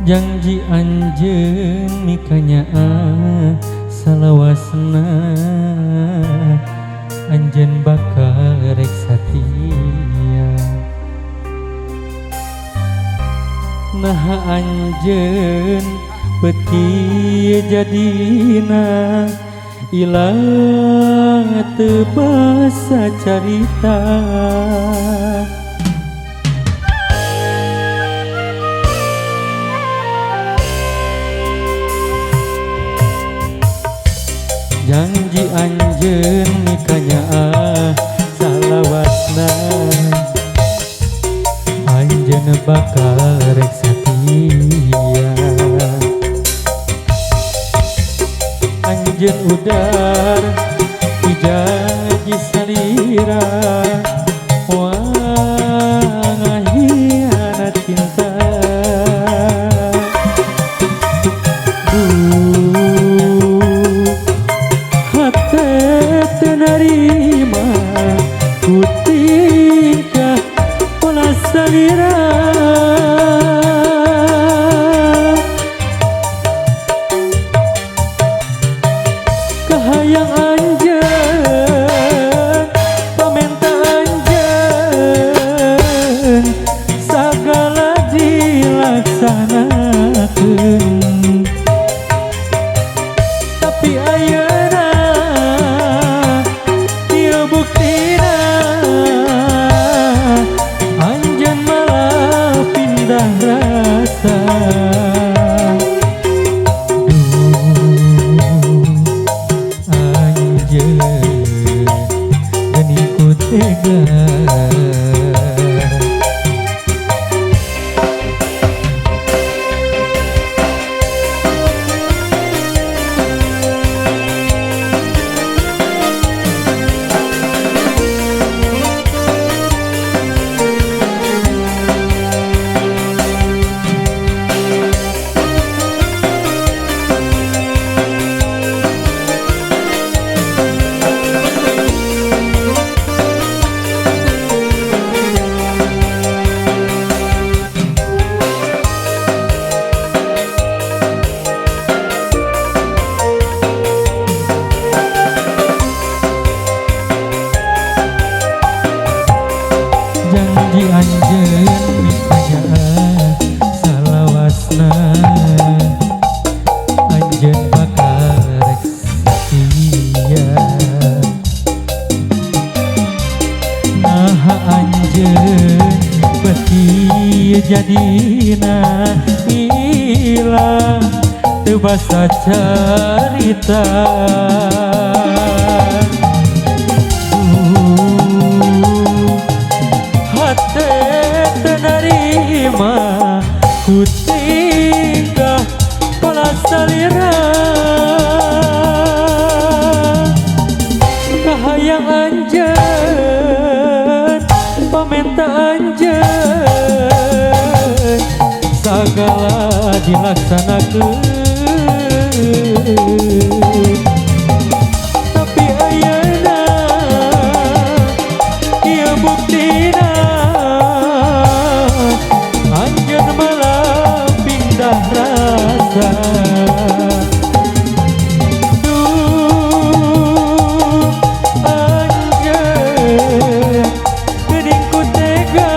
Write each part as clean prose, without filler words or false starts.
Janji anjeun mikanya salawasna anjeun bakal rek satia. Nah anjeun beuki jadina ilang teu basa carita. Janji anjeun mikanya salawasna anjeun bakal rek satia. Anjeun udar di janji salira wah hianat cinta. Nerima kutingkah pola salira. Kahayang anjeun pamenta anjeun sagala dilaksanakeun. Tapi ayeuna buktina anjeun malah pindah rasa. Anjeun geuning ku tega. Janji anjeun mikanya salawasna anjeun bakal rek satia. Nah anjeun beuki jadina ilang teu basa carita. Nerima kutingkah pola salira. Kahayang anjeun pamenta anjeun sagala dilaksanakeun. Tapi ayeuna ieu buktina anjeun malah pindah rasa. Anjeun geuning ku tega.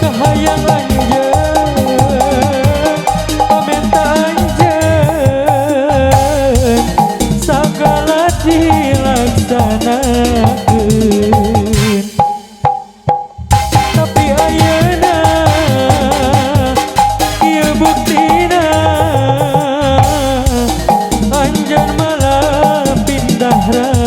Kahayang anjeun pamenta anjeun sagala dilaksanakeun. Tapi ayeuna ieu buktina anjeun malah pindah rasa.